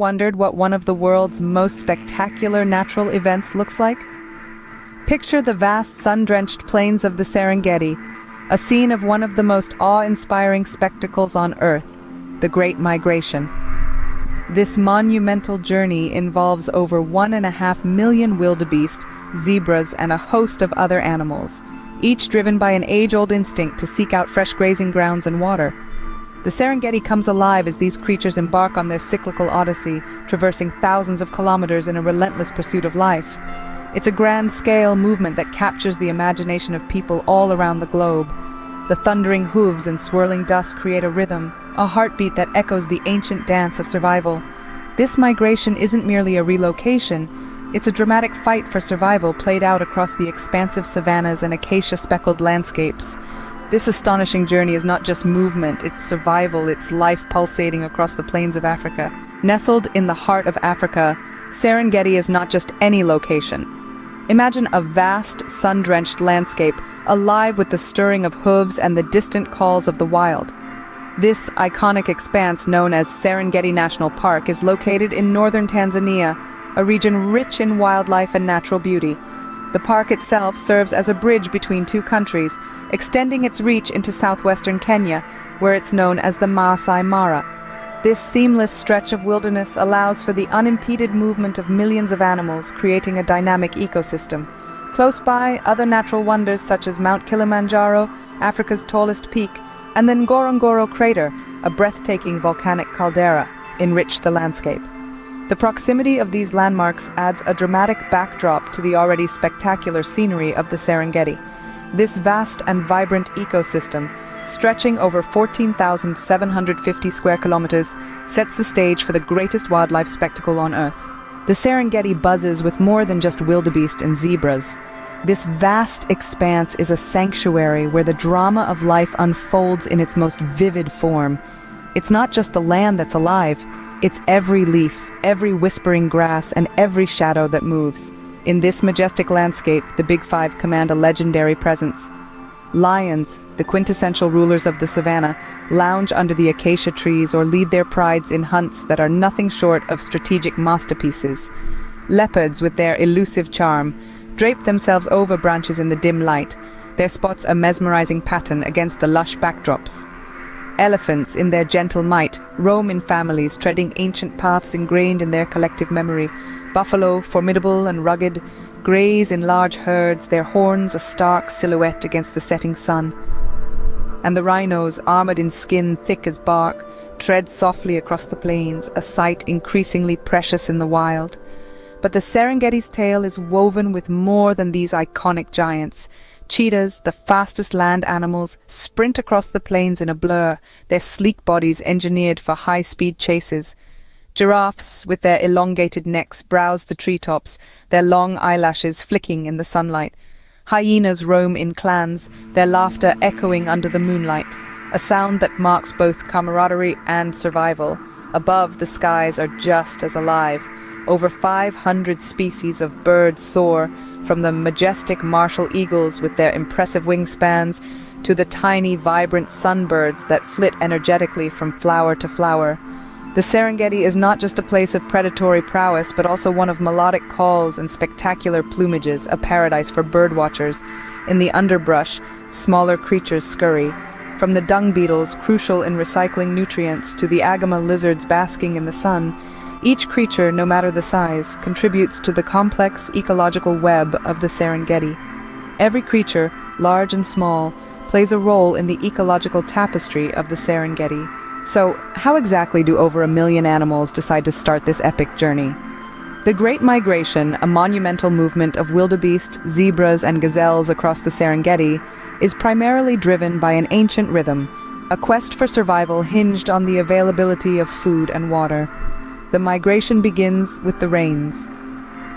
wondered what one of the world's most spectacular natural events looks like? Picture the vast sun-drenched plains of the Serengeti, a scene of one of the most awe-inspiring spectacles on Earth, the Great Migration. This monumental journey involves over 1.5 million wildebeest, zebras, and a host of other animals, each driven by an age-old instinct to seek out fresh grazing grounds and water. The Serengeti comes alive as these creatures embark on their cyclical odyssey, traversing thousands of kilometers in a relentless pursuit of life. It's a grand-scale movement that captures the imagination of people all around the globe. The thundering hooves and swirling dust create a rhythm, a heartbeat that echoes the ancient dance of survival. This migration isn't merely a relocation, it's a dramatic fight for survival played out across the expansive savannas and acacia-speckled landscapes. This astonishing journey is not just movement, it's survival, it's life pulsating across the plains of Africa. Nestled in the heart of Africa, Serengeti is not just any location. Imagine a vast, sun-drenched landscape, alive with the stirring of hooves and the distant calls of the wild. This iconic expanse, known as Serengeti National Park, is located in northern Tanzania, a region rich in wildlife and natural beauty. The park itself serves as a bridge between two countries, extending its reach into southwestern Kenya, where it's known as the Maasai Mara. This seamless stretch of wilderness allows for the unimpeded movement of millions of animals, creating a dynamic ecosystem. Close by, other natural wonders such as Mount Kilimanjaro, Africa's tallest peak, and the Ngorongoro crater, a breathtaking volcanic caldera, enrich the landscape. The proximity of these landmarks adds a dramatic backdrop to the already spectacular scenery of the Serengeti. This vast and vibrant ecosystem, stretching over 14,750 square kilometers, sets the stage for the greatest wildlife spectacle on Earth. The Serengeti buzzes with more than just wildebeest and zebras. This vast expanse is a sanctuary where the drama of life unfolds in its most vivid form. It's not just the land that's alive, it's every leaf, every whispering grass, and every shadow that moves. In this majestic landscape, the Big Five command a legendary presence. Lions, the quintessential rulers of the savannah, lounge under the acacia trees or lead their prides in hunts that are nothing short of strategic masterpieces. Leopards, with their elusive charm, drape themselves over branches in the dim light, their spots a mesmerizing pattern against the lush backdrops. Elephants, in their gentle might, roam in families, treading ancient paths ingrained in their collective memory. Buffalo, formidable and rugged, graze in large herds, their horns a stark silhouette against the setting sun. And the rhinos, armored in skin thick as bark, tread softly across the plains, a sight increasingly precious in the wild. But the Serengeti's tale is woven with more than these iconic giants. Cheetahs, the fastest land animals, sprint across the plains in a blur, their sleek bodies engineered for high-speed chases. Giraffes, with their elongated necks, browse the treetops, their long eyelashes flicking in the sunlight. Hyenas roam in clans, their laughter echoing under the moonlight, a sound that marks both camaraderie and survival. Above, the skies are just as alive. Over 500 species of birds soar, from the majestic martial eagles with their impressive wingspans to the tiny, vibrant sunbirds that flit energetically from flower to flower. The Serengeti is not just a place of predatory prowess, but also one of melodic calls and spectacular plumages, a paradise for birdwatchers. In the underbrush, smaller creatures scurry. From the dung beetles, crucial in recycling nutrients, to the agama lizards basking in the sun, each creature, no matter the size, contributes to the complex ecological web of the Serengeti. Every creature, large and small, plays a role in the ecological tapestry of the Serengeti. So, how exactly do over 1 million animals decide to start this epic journey? The Great Migration, a monumental movement of wildebeest, zebras, and gazelles across the Serengeti, is primarily driven by an ancient rhythm, a quest for survival hinged on the availability of food and water. The migration begins with the rains.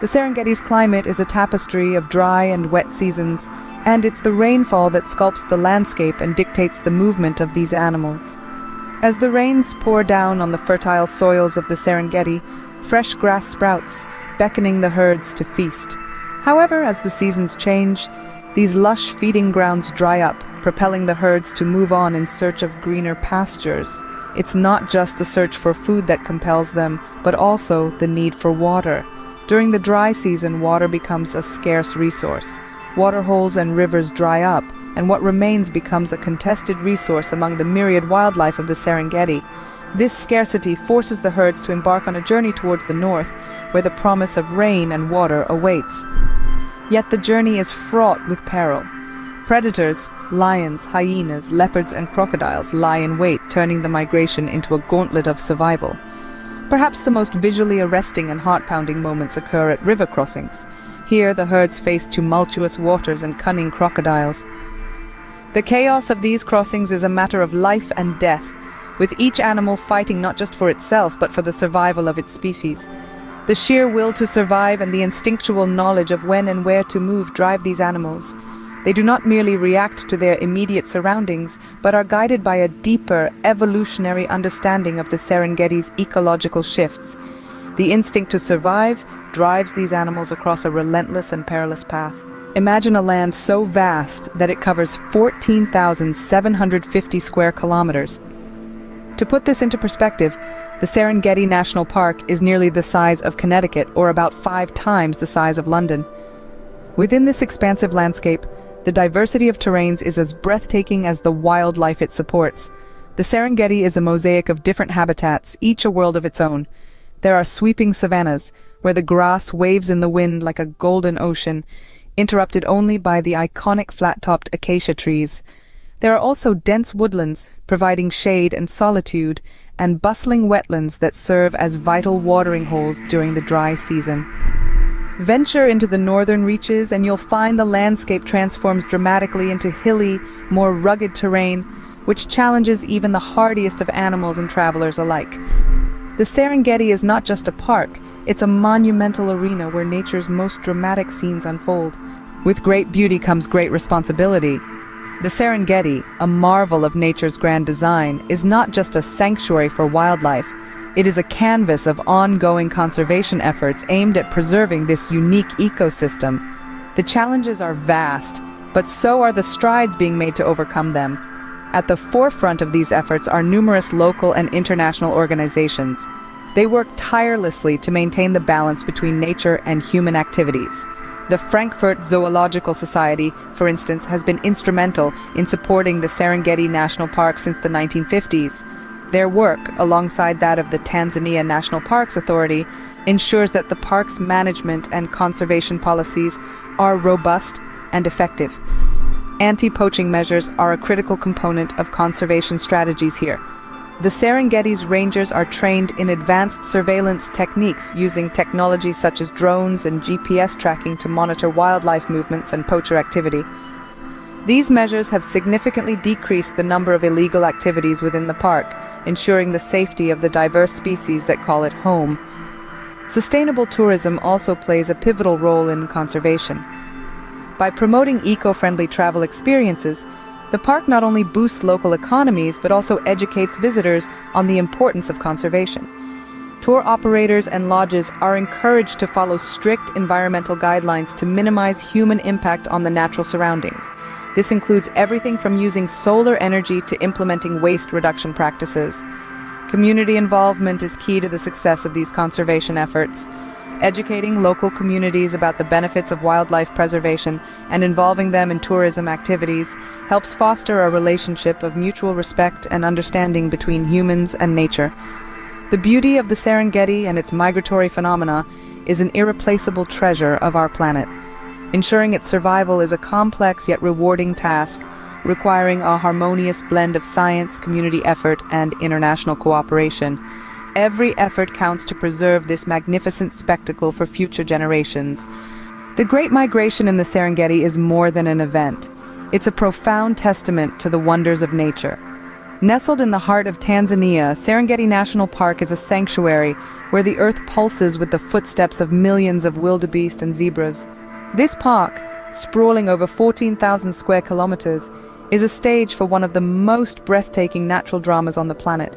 The Serengeti's climate is a tapestry of dry and wet seasons, and it's the rainfall that sculpts the landscape and dictates the movement of these animals. As the rains pour down on the fertile soils of the Serengeti, fresh grass sprouts, beckoning the herds to feast. However, as the seasons change, these lush feeding grounds dry up, propelling the herds to move on in search of greener pastures. It's not just the search for food that compels them, but also the need for water. During the dry season, water becomes a scarce resource. Waterholes and rivers dry up, and what remains becomes a contested resource among the myriad wildlife of the Serengeti. This scarcity forces the herds to embark on a journey towards the north, where the promise of rain and water awaits. Yet the journey is fraught with peril. Predators, lions, hyenas, leopards, and crocodiles lie in wait, turning the migration into a gauntlet of survival. Perhaps the most visually arresting and heart-pounding moments occur at river crossings. Here, the herds face tumultuous waters and cunning crocodiles. The chaos of these crossings is a matter of life and death, with each animal fighting not just for itself but for the survival of its species. The sheer will to survive and the instinctual knowledge of when and where to move drive these animals. They do not merely react to their immediate surroundings, but are guided by a deeper, evolutionary understanding of the Serengeti's ecological shifts. The instinct to survive drives these animals across a relentless and perilous path. Imagine a land so vast that it covers 14,750 square kilometers. To put this into perspective, the Serengeti National Park is nearly the size of Connecticut, or about 5 times the size of London. Within this expansive landscape, the diversity of terrains is as breathtaking as the wildlife it supports. The Serengeti is a mosaic of different habitats, each a world of its own. There are sweeping savannas, where the grass waves in the wind like a golden ocean, interrupted only by the iconic flat-topped acacia trees. There are also dense woodlands, providing shade and solitude, and bustling wetlands that serve as vital watering holes during the dry season. Venture into the northern reaches and you'll find the landscape transforms dramatically into hilly, more rugged terrain, which challenges even the hardiest of animals and travelers alike. The Serengeti is not just a park, it's a monumental arena where nature's most dramatic scenes unfold. With great beauty comes great responsibility. The Serengeti, a marvel of nature's grand design, is not just a sanctuary for wildlife. It is a canvas of ongoing conservation efforts aimed at preserving this unique ecosystem. The challenges are vast, but so are the strides being made to overcome them. At the forefront of these efforts are numerous local and international organizations. They work tirelessly to maintain the balance between nature and human activities. The Frankfurt Zoological Society, for instance, has been instrumental in supporting the Serengeti National Park since the 1950s. Their work, alongside that of the Tanzania National Parks Authority, ensures that the park's management and conservation policies are robust and effective. Anti-poaching measures are a critical component of conservation strategies here. The Serengeti's rangers are trained in advanced surveillance techniques using technologies such as drones and GPS tracking to monitor wildlife movements and poacher activity. These measures have significantly decreased the number of illegal activities within the park, ensuring the safety of the diverse species that call it home. Sustainable tourism also plays a pivotal role in conservation. By promoting eco-friendly travel experiences, the park not only boosts local economies but also educates visitors on the importance of conservation. Tour operators and lodges are encouraged to follow strict environmental guidelines to minimize human impact on the natural surroundings. This includes everything from using solar energy to implementing waste reduction practices. Community involvement is key to the success of these conservation efforts. Educating local communities about the benefits of wildlife preservation and involving them in tourism activities helps foster a relationship of mutual respect and understanding between humans and nature. The beauty of the Serengeti and its migratory phenomena is an irreplaceable treasure of our planet. Ensuring its survival is a complex yet rewarding task, requiring a harmonious blend of science, community effort, and international cooperation. Every effort counts to preserve this magnificent spectacle for future generations. The Great Migration in the Serengeti is more than an event. It's a profound testament to the wonders of nature. Nestled in the heart of Tanzania, Serengeti National Park is a sanctuary where the earth pulses with the footsteps of millions of wildebeests and zebras. This park, sprawling over 14,000 square kilometers, is a stage for one of the most breathtaking natural dramas on the planet.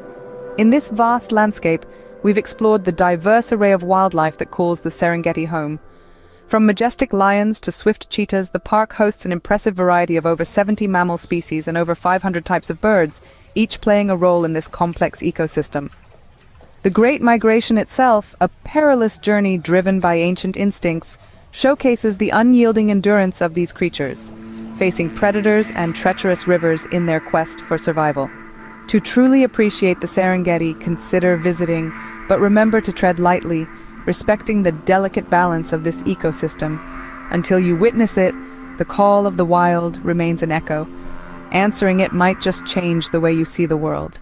In this vast landscape, we've explored the diverse array of wildlife that calls the Serengeti home. From majestic lions to swift cheetahs, the park hosts an impressive variety of over 70 mammal species and over 500 types of birds, each playing a role in this complex ecosystem. The Great Migration itself, a perilous journey driven by ancient instincts, showcases the unyielding endurance of these creatures, facing predators and treacherous rivers in their quest for survival. To truly appreciate the Serengeti, consider visiting, but remember to tread lightly, respecting the delicate balance of this ecosystem. Until you witness it, the call of the wild remains an echo. Answering it might just change the way you see the world.